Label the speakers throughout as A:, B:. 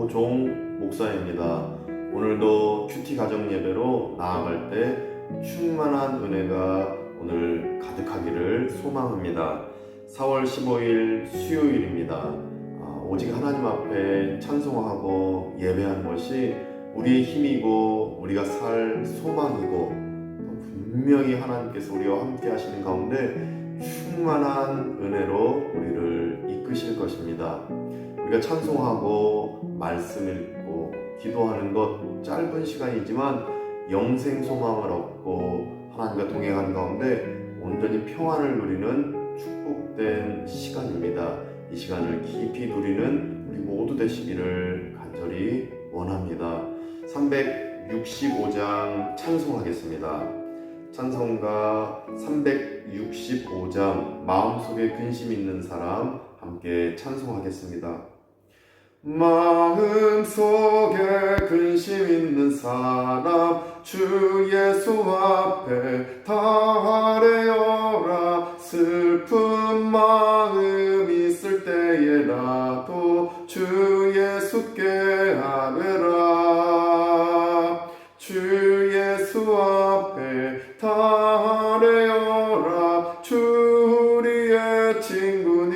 A: 김호종 목사입니다. 오늘도 큐티 가정 예배로 나아갈 때 충만한 은혜가 오늘 가득하기를 소망합니다. 4월 15일 수요일입니다. 오직 하나님 앞에 찬송하고 예배하는 것이 우리의 힘이고 우리가 살 소망이고 분명히 하나님께서 우리와 함께 하시는 가운데 충만한 은혜로 우리를 이끄실 것입니다. 우리가 찬송하고 말씀 읽고 기도하는 것 짧은 시간이지만 영생 소망을 얻고 하나님과 동행하는 가운데 온전히 평안을 누리는 축복된 시간입니다. 이 시간을 깊이 누리는 우리 모두 되시기를 간절히 원합니다. 365장 찬송하겠습니다. 찬송가 365장 마음속에 근심 있는 사람 함께 찬송하겠습니다. 마음속에 근심 있는 사람 주 예수 앞에 다 아뢰어라. 슬픈 마음 있을 때에라도 주 예수께 아뢰라. 주 예수 앞에 다 아뢰어라. 주 우리의 친구니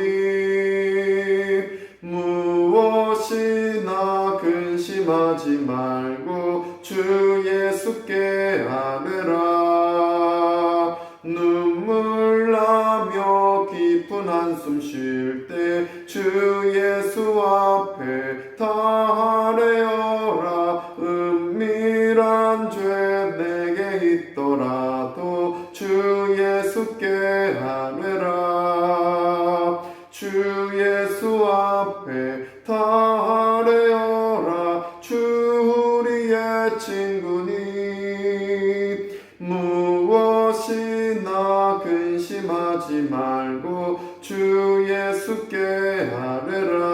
A: 무엇이나 근심하지 말고 주 예수께 아뢰라. 눈물 나며 깊은 한숨 쉴 때 주 예수 앞에 다 아뢰어라. 은밀한 죄 내게 있더라도 주 예수께 아뢰라. 주 예수 앞에 다 아뢰어라. 주 우리의 친구니 무엇이나 근심하지 말고 주 예수께 아뢰라.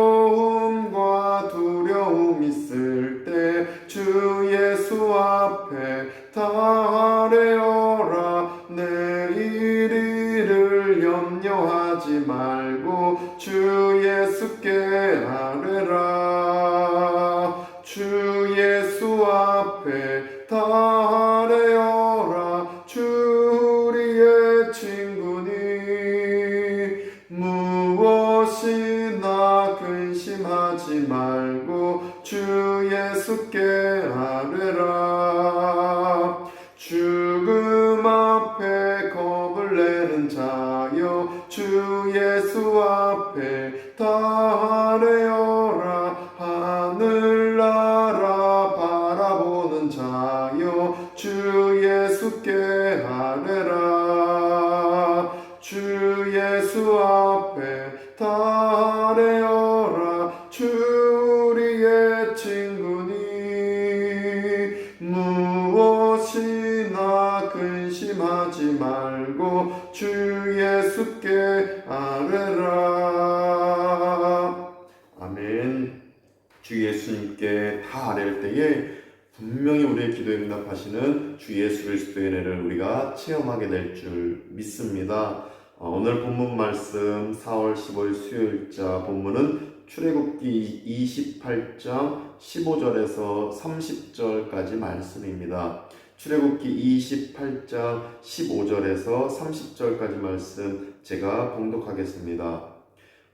A: 괴로움과 두려움 있을 때 주 예수 앞에 다 아뢰어라. 내일을 염려하지 말고 주 예수께 아뢰라. 주 예수 앞에 다 아뢰어라. 주 우리의 친구니 무엇이나 근심하지 말고 주 예수께 아뢰라. 죽음 앞에 겁을 내는 자여 주 예수 앞에 다 아뢰어라. 하늘나라 바라보는 자여 주 예수께 아뢰라. 주 예수 앞에 다 아뢰어라. 주 우리의 친구니 무엇이나 근심하지 말고 주 예수께 아뢰라. 아멘. 주 예수님께 다 아뢰을 때에 분명히 우리의 기도에 응답하시는 주 예수 그리스도의 은혜를 우리가 체험하게 될 줄 믿습니다. 오늘 본문 말씀 4월 15일 수요일자 본문은 출애굽기 28장 15절에서 30절까지 말씀입니다. 출애굽기 28장 15절에서 30절까지 말씀 제가 봉독하겠습니다.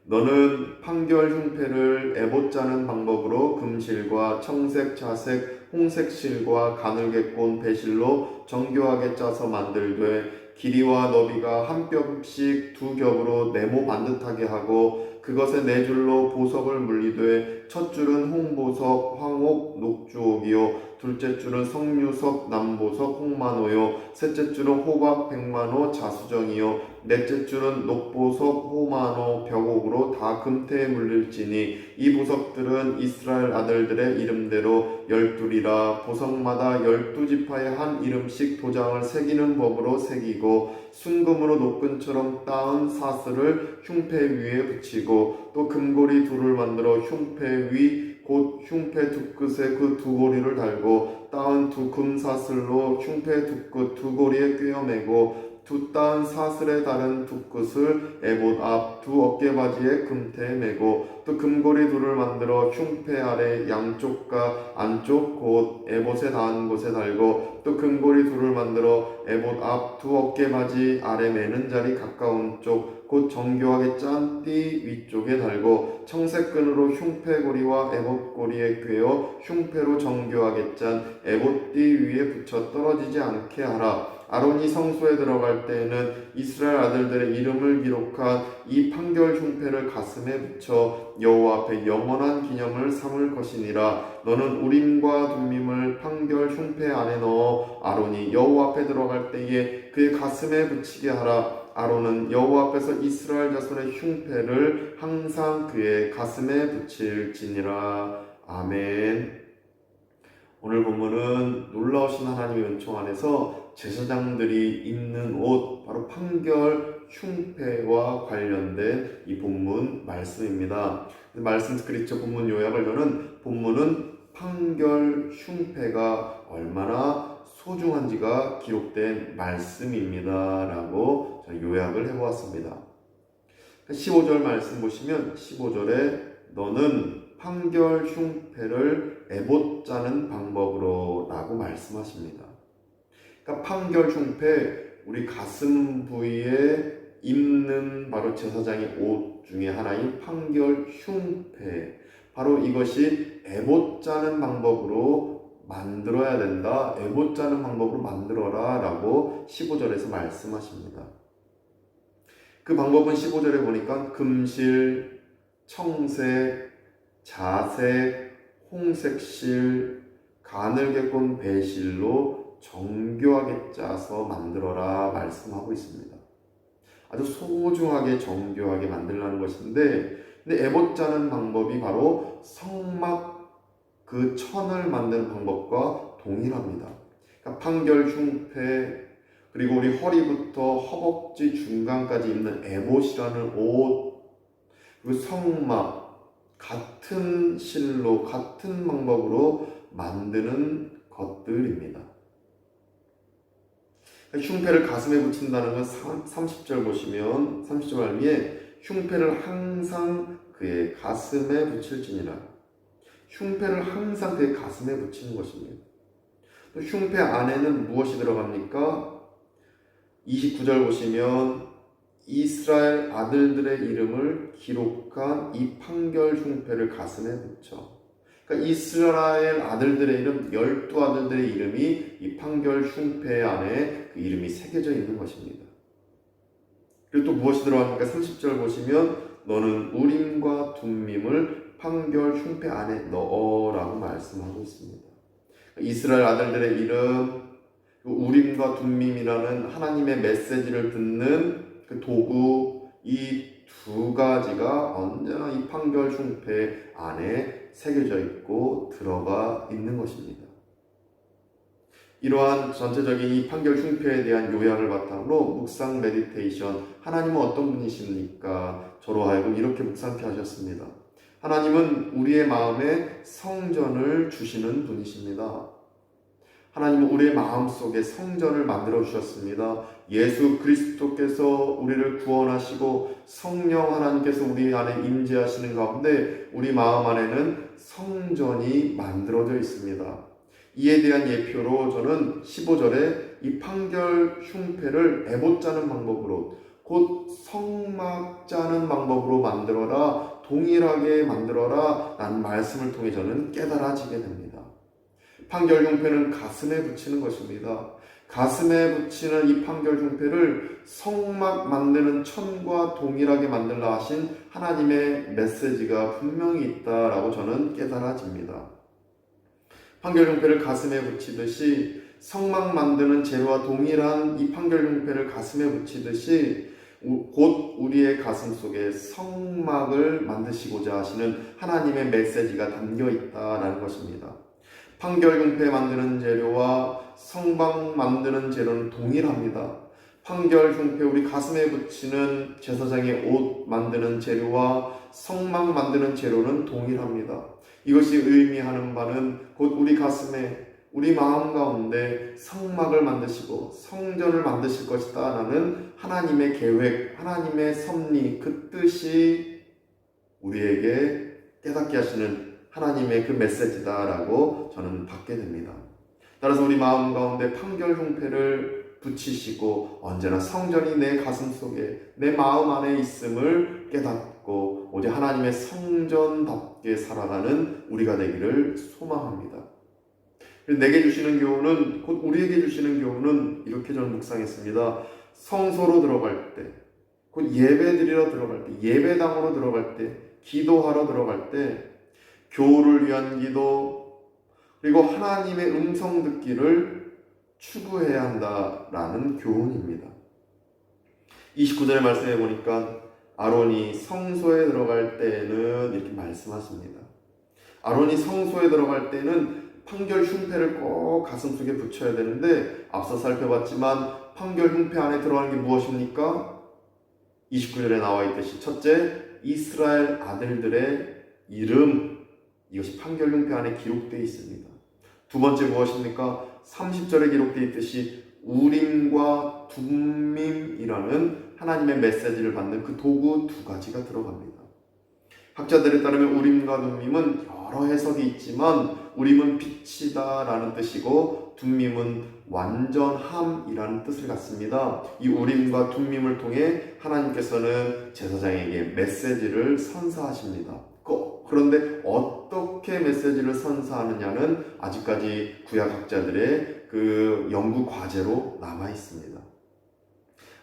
A: 너는 판결 흉패를 에봇 짜는 방법으로 금실과 청색, 자색, 홍색 실과 가늘게 꼰 배실로 정교하게 짜서 만들되 길이와 너비가 한 뼘씩 두 겹으로 네모 반듯하게 하고 그것에 네 줄로 보석을 물리되 첫 줄은 홍보석, 황옥, 녹주옥이요 둘째 줄은 석류석, 남보석, 홍만호요 셋째 줄은 호박, 백만호, 자수정이요 넷째 줄은 녹보석, 호만호, 벽옥으로 다 금태에 물릴지니 이 보석들은 이스라엘 아들들의 이름대로 12이라. 보석마다 12지파의 한 이름씩 도장을 새기는 법으로 새기고 순금으로 노끈처럼 따은 사슬을 흉패 위에 붙이고 또 금고리 둘을 만들어 흉패 위 곧 흉패 두 끝에 그 두 고리를 달고 따은 두 금사슬로 흉패 두 끝 두 고리에 꿰어매고 두 딴 사슬에 다른 두 끝을 에봇 앞 두 어깨바지에 금태에 매고 또 금고리 둘을 만들어 흉패 아래 양쪽과 안쪽 곧 에봇에 닿은 곳에 달고 또 금고리 둘을 만들어 에봇 앞 두 어깨바지 아래 매는 자리 가까운 쪽 곧 정교하게 짠 띠 위쪽에 달고 청색끈으로 흉패고리와 에봇고리에 꿰어 흉패로 정교하게 짠 에봇띠 위에 붙여 떨어지지 않게 하라. 아론이 성소에 들어갈 때에는 이스라엘 아들들의 이름을 기록한 이 판결 흉패를 가슴에 붙여 여호와 앞에 영원한 기념을 삼을 것이니라. 너는 우림과 둠밈을 판결 흉패 안에 넣어 아론이 여호와 앞에 들어갈 때에 그의 가슴에 붙이게 하라. 아론은 여호와 앞에서 이스라엘 자손의 흉패를 항상 그의 가슴에 붙일지니라. 아멘. 오늘 본문은 놀라우신 하나님의 은총 안에서 제사장들이 입는 옷, 바로 판결 흉패와 관련된 이 본문 말씀입니다. 말씀 스크립처 본문 요약을 저는 본문은 판결 흉패가 얼마나 소중한지가 기록된 말씀입니다 라고 요약을 해보았습니다. 15절 말씀 보시면 15절에 너는 판결 흉패를 에봇 짜는 방법으로 라고 말씀하십니다. 그러니까 판결 흉패, 우리 가슴 부위에 입는 바로 제사장의 옷 중에 하나인 판결 흉패, 바로 이것이 에봇 짜는 방법으로 만들어야 된다. 에봇 짜는 방법으로 만들어라 라고 15절에서 말씀하십니다. 그 방법은 15절에 보니까 금실, 청색, 자색, 홍색실, 가늘게 꼰 배실로 정교하게 짜서 만들어라 말씀하고 있습니다. 아주 소중하게 정교하게 만들라는 것인데, 근데 에봇 짜는 방법이 바로 성막 그 천을 만드는 방법과 동일합니다. 그러니까 판결 흉패, 그리고 우리 허리부터 허벅지 중간까지 입는 에봇이라는 옷, 그리고 성막, 같은 실로 같은 방법으로 만드는 것들입니다. 흉패를 가슴에 붙인다는 건 30절 보시면 30절 말미에 흉패를 항상 그의 가슴에 붙일지니라. 흉패를 항상 그의 가슴에 붙이는 것입니다. 또 흉패 안에는 무엇이 들어갑니까? 29절 보시면 이스라엘 아들들의 이름을 기록한 이 판결 흉패를 가슴에 붙여. 그러니까 이스라엘 아들들의 이름, 12아들들의 이름이 이 판결 흉패 안에 그 이름이 새겨져 있는 것입니다. 그리고 또 무엇이 들어갑니까? 30절 보시면 너는 우림과 둠밈을 판결 흉패 안에 넣어라고 말씀하고 있습니다. 이스라엘 아들들의 이름, 우림과 둠밈이라는 하나님의 메시지를 듣는 그 도구, 이 두 가지가 언제나 이 판결 흉패 안에 새겨져 있고 들어가 있는 것입니다. 이러한 전체적인 이 판결 흉패에 대한 요약을 바탕으로 묵상 메디테이션, 하나님은 어떤 분이십니까? 저로 하여금 이렇게 묵상케 하셨습니다. 하나님은 우리의 마음에 성전을 주시는 분이십니다. 하나님은 우리의 마음속에 성전을 만들어 주셨습니다. 예수 그리스도께서 우리를 구원하시고 성령 하나님께서 우리 안에 임재하시는 가운데 우리 마음 안에는 성전이 만들어져 있습니다. 이에 대한 예표로 저는 15절에 이 판결 흉패를 에봇 짜는 방법으로, 곧 성막 짜는 방법으로 만들어라, 동일하게 만들어라 라는 말씀을 통해 저는 깨달아지게 됩니다. 판결 흉패는 가슴에 붙이는 것입니다. 가슴에 붙이는 이 판결 흉패를 성막 만드는 천과 동일하게 만들라 하신 하나님의 메시지가 분명히 있다라고 저는 깨달아집니다. 판결 흉패를 가슴에 붙이듯이 성막 만드는 재료와 동일한 이 판결 흉패를 가슴에 붙이듯이 곧 우리의 가슴 속에 성막을 만드시고자 하시는 하나님의 메시지가 담겨 있다라는 것입니다. 판결 흉패 만드는 재료와 성막 만드는 재료는 동일합니다. 판결 흉패, 우리 가슴에 붙이는 제사장의 옷 만드는 재료와 성막 만드는 재료는 동일합니다. 이것이 의미하는 바는 곧 우리 가슴에, 우리 마음 가운데 성막을 만드시고 성전을 만드실 것이다 라는 하나님의 계획, 하나님의 섭리, 그 뜻이 우리에게 깨닫게 하시는 하나님의 그 메시지다라고 저는 받게 됩니다. 따라서 우리 마음 가운데 판결 흉패를 붙이시고 언제나 성전이 내 가슴 속에 내 마음 안에 있음을 깨닫고 오직 하나님의 성전답게 살아가는 우리가 되기를 소망합니다. 내게 주시는 교훈은, 곧 우리에게 주시는 교훈은 이렇게 저는 묵상했습니다. 성소로 들어갈 때, 곧 예배드리러 들어갈 때, 예배당으로 들어갈 때, 기도하러 들어갈 때 교우를 위한 기도, 그리고 하나님의 음성 듣기를 추구해야 한다라는 교훈입니다. 29절의 말씀해 보니까 아론이 성소에 들어갈 때는 이렇게 말씀하십니다. 아론이 성소에 들어갈 때는 판결 흉패를 꼭 가슴속에 붙여야 되는데, 앞서 살펴봤지만 판결 흉패 안에 들어가는 게 무엇입니까? 29절에 나와 있듯이 첫째, 이스라엘 아들들의 이름, 이것이 판결 흉패 안에 기록되어 있습니다. 두 번째 무엇입니까? 30절에 기록되어 있듯이 우림과 둠밈이라는 하나님의 메시지를 받는 그 도구 두 가지가 들어갑니다. 학자들에 따르면 우림과 둠밈은 여러 해석이 있지만 우림은 빛이다 라는 뜻이고 둠밈은 완전함이라는 뜻을 갖습니다. 이 우림과 둠밈을 통해 하나님께서는 제사장에게 메시지를 선사하십니다. 그런데 어떻게 메시지를 선사하느냐는 아직까지 구약학자들의 그 연구 과제로 남아 있습니다.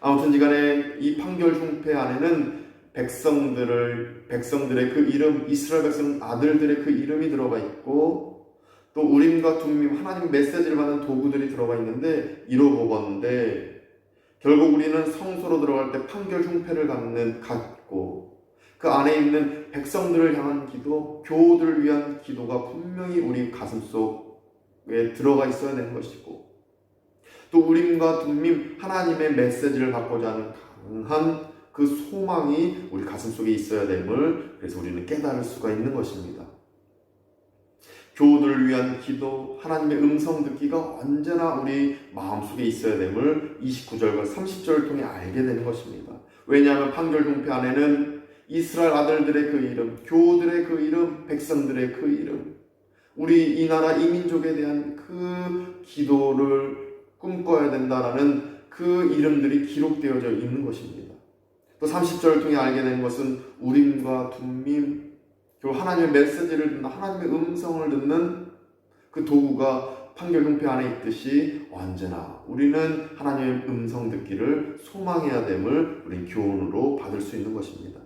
A: 아무튼지간에 이 판결 흉패 안에는 백성들의 그 이름, 이스라엘 백성 아들들의 그 이름이 들어가 있고, 또 우림과 둠밈, 하나님 메시지를 받는 도구들이 들어가 있는데, 이러보건대 결국 우리는 성소로 들어갈 때 판결 흉패를 갖고 그 안에 있는 백성들을 향한 기도, 교우들을 위한 기도가 분명히 우리 가슴속에 들어가 있어야 되는 것이고, 또 우림과 둠밈, 하나님의 메시지를 받고자 하는 강한 그 소망이 우리 가슴속에 있어야 됨을 그래서 우리는 깨달을 수가 있는 것입니다. 교우들을 위한 기도, 하나님의 음성 듣기가 언제나 우리 마음속에 있어야 됨을 29절과 30절을 통해 알게 되는 것입니다. 왜냐하면 판결 흉패 안에는 이스라엘 아들들의 그 이름, 교우들의 그 이름, 백성들의 그 이름, 우리 이 나라 이 민족에 대한 그 기도를 꿈꿔야 된다라는 그 이름들이 기록되어져 있는 것입니다. 또 30절을 통해 알게 된 것은 우림과 둠밈, 그리고 하나님의 메시지를 듣는, 하나님의 음성을 듣는 그 도구가 판결 흉패 안에 있듯이 언제나 우리는 하나님의 음성 듣기를 소망해야 됨을 우리 교훈으로 받을 수 있는 것입니다.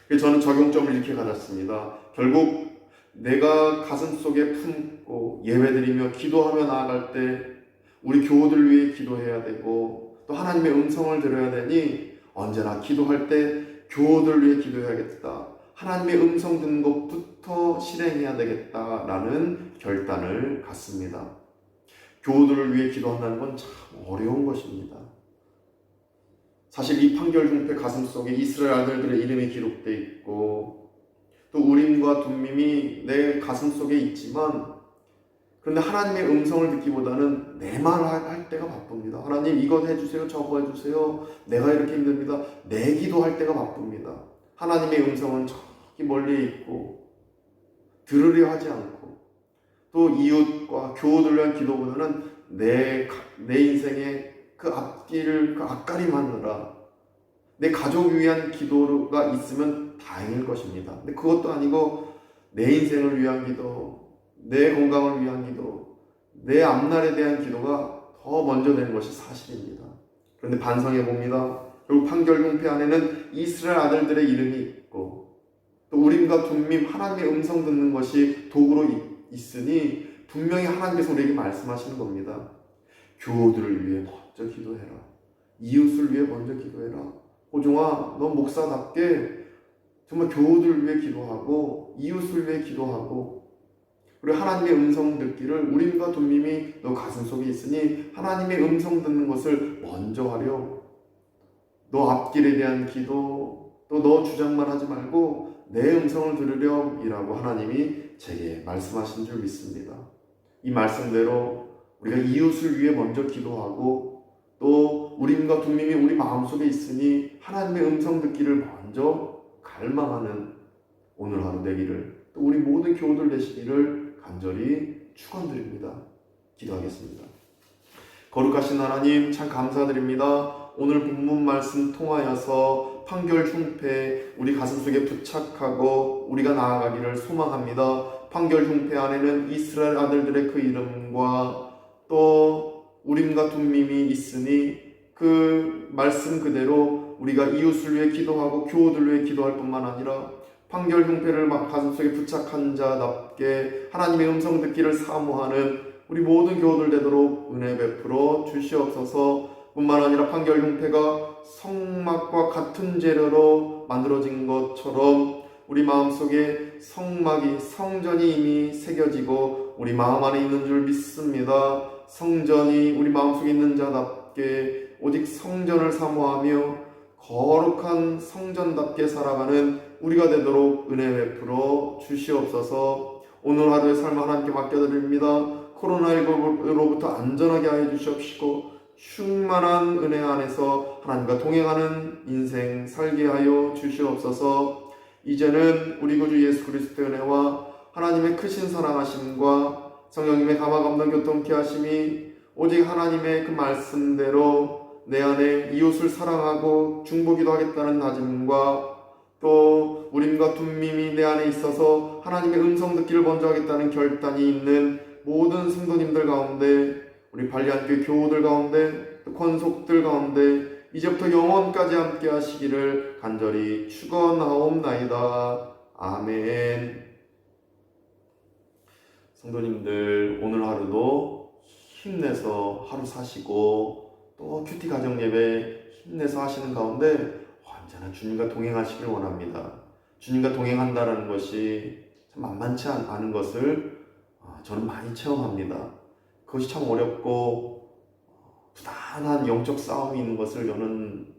A: 그래서 저는 적용점을 이렇게 가졌습니다. 결국 내가 가슴속에 품고 예배드리며 기도하며 나아갈 때 우리 교우들 위해 기도해야 되고, 또 하나님의 음성을 들어야 되니 언제나 기도할 때 교우들 위해 기도해야겠다, 하나님의 음성 듣는 것부터 실행해야 되겠다라는 결단을 갖습니다. 교우들을 위해 기도한다는 건 참 어려운 것입니다. 사실 이 판결 흉패 가슴속에 이스라엘 아들들의 이름이 기록되어 있고, 또 우림과 둠밈이 내 가슴속에 있지만, 그런데 하나님의 음성을 듣기보다는 내 말 할 때가 바쁩니다. 하나님 이것 해주세요, 저거 해주세요, 내가 이렇게 힘듭니다, 내 기도할 때가 바쁩니다. 하나님의 음성은 저기 멀리 있고 들으려 하지 않고, 또 이웃과 교우들을 위한 기도보다는 내 인생의 그 앞길을 그 앞가림하느라 내 가족을 위한 기도가 있으면 다행일 것입니다. 근데 그것도 아니고 내 인생을 위한 기도, 내 건강을 위한 기도, 내 앞날에 대한 기도가 더 먼저 되는 것이 사실입니다. 그런데 반성해 봅니다. 결국 판결 흉패 안에는 이스라엘 아들들의 이름이 있고, 또 우림과 둠밈, 하나님의 음성 듣는 것이 도구로 있으니 분명히 하나님께서 우리에게 말씀하시는 겁니다. 교우들을 위해 먼저 기도해라. 이웃을 위해 먼저 기도해라. 호종아, 넌 목사답게 정말 교우들을 위해 기도하고 이웃을 위해 기도하고, 그리고 하나님의 음성 듣기를 우림과 둠밈이 너 가슴속에 있으니 하나님의 음성 듣는 것을 먼저 하려. 너 앞길에 대한 기도, 또 너 주장만 하지 말고 내 음성을 들으렴이라고 하나님이 제게 말씀하신 줄 믿습니다. 이 말씀대로 우리가 이웃을 위해 먼저 기도하고 또 우림과 둠밈이 우리 마음속에 있으니 하나님의 음성 듣기를 먼저 갈망하는 오늘 하루 되기를, 또 우리 모든 교우들 되시기를 간절히 축원드립니다. 기도하겠습니다. 거룩하신 하나님, 참 감사드립니다. 오늘 본문 말씀 통하여서 판결 흉패 우리 가슴속에 부착하고 우리가 나아가기를 소망합니다. 판결 흉패 안에는 이스라엘 아들들의 그 이름과 또 우림과 둠밈이 있으니 그 말씀 그대로 우리가 이웃을 위해 기도하고 교우들 위해 기도할 뿐만 아니라 판결 흉패를 가슴속에 부착한 자답게 하나님의 음성 듣기를 사모하는 우리 모든 교우들 되도록 은혜 베풀어 주시옵소서. 뿐만 아니라 판결 흉패가 성막과 같은 재료로 만들어진 것처럼 우리 마음속에 성막이, 성전이 이미 새겨지고 우리 마음 안에 있는 줄 믿습니다. 성전이 우리 마음속에 있는 자답게 오직 성전을 사모하며 거룩한 성전답게 살아가는 우리가 되도록 은혜 베풀어 주시옵소서. 오늘 하루의 삶을 하나님께 맡겨드립니다. 코로나19로부터 안전하게 하여 주시옵시고 충만한 은혜 안에서 하나님과 동행하는 인생 살게 하여 주시옵소서. 이제는 우리 구주 예수 그리스도의 은혜와 하나님의 크신 사랑하심과 성령님의 감화감동 교통케 하심이 오직 하나님의 그 말씀대로 내 안에 이웃을 사랑하고 중보기도 하겠다는 다짐과 또 우림과 둠밈이 내 안에 있어서 하나님의 음성 듣기를 먼저 하겠다는 결단이 있는 모든 성도님들 가운데, 우리 발리안교회 교우들 가운데, 또 권속들 가운데 이제부터 영원까지 함께 하시기를 간절히 축원하옵나이다. 아멘. 성도님들, 오늘 하루도 힘내서 하루 사시고 또 큐티 가정 예배 힘내서 하시는 가운데 언제나 주님과 동행하시길 원합니다. 주님과 동행한다는 것이 참 만만치 않은 것을 저는 많이 체험합니다. 그것이 참 어렵고 부단한 영적 싸움이 있는 것을 저는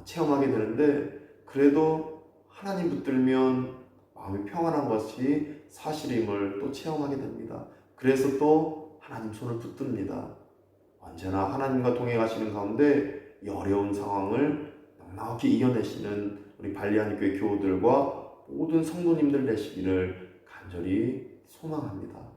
A: 체험하게 되는데, 그래도 하나님 붙들면 마음이 평안한 것이 사실임을 또 체험하게 됩니다. 그래서 또 하나님 손을 붙듭니다. 언제나 하나님과 동행하시는 가운데 이 어려운 상황을 넉넉히 이겨내시는 우리 발리안교회 교우들과 모든 성도님들 되시기를 간절히 소망합니다.